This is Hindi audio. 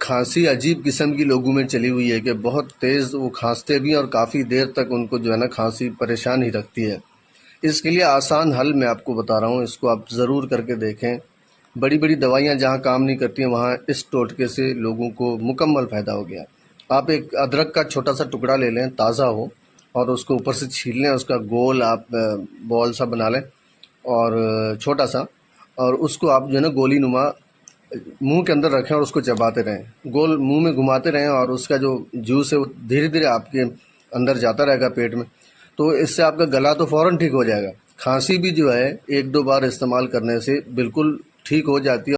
खांसी अजीब किस्म की लोगों में चली हुई है कि बहुत तेज़ वो खांसते भी हैं और काफ़ी देर तक उनको जो है ना खांसी परेशान ही रखती है। इसके लिए आसान हल मैं आपको बता रहा हूँ, इसको आप ज़रूर करके देखें। बड़ी बड़ी दवाइयाँ जहाँ काम नहीं करती हैं वहाँ इस टोटके से लोगों को मुकम्मल फ़ायदा हो गया। आप एक अदरक का छोटा सा टुकड़ा ले लें, ताज़ा हो, और उसको ऊपर से छील लें, उसका गोल आप बॉल सा बना लें और छोटा सा, और उसको आप जो है ना गोली नुमा मुंह के अंदर रखें और उसको चबाते रहें, गोल मुंह में घुमाते रहें, और उसका जो जूस है वो धीरे धीरे आपके अंदर जाता रहेगा पेट में। तो इससे आपका गला तो फ़ौरन ठीक हो जाएगा। खांसी भी जो है 1-2 बार इस्तेमाल करने से बिल्कुल ठीक हो जाती है।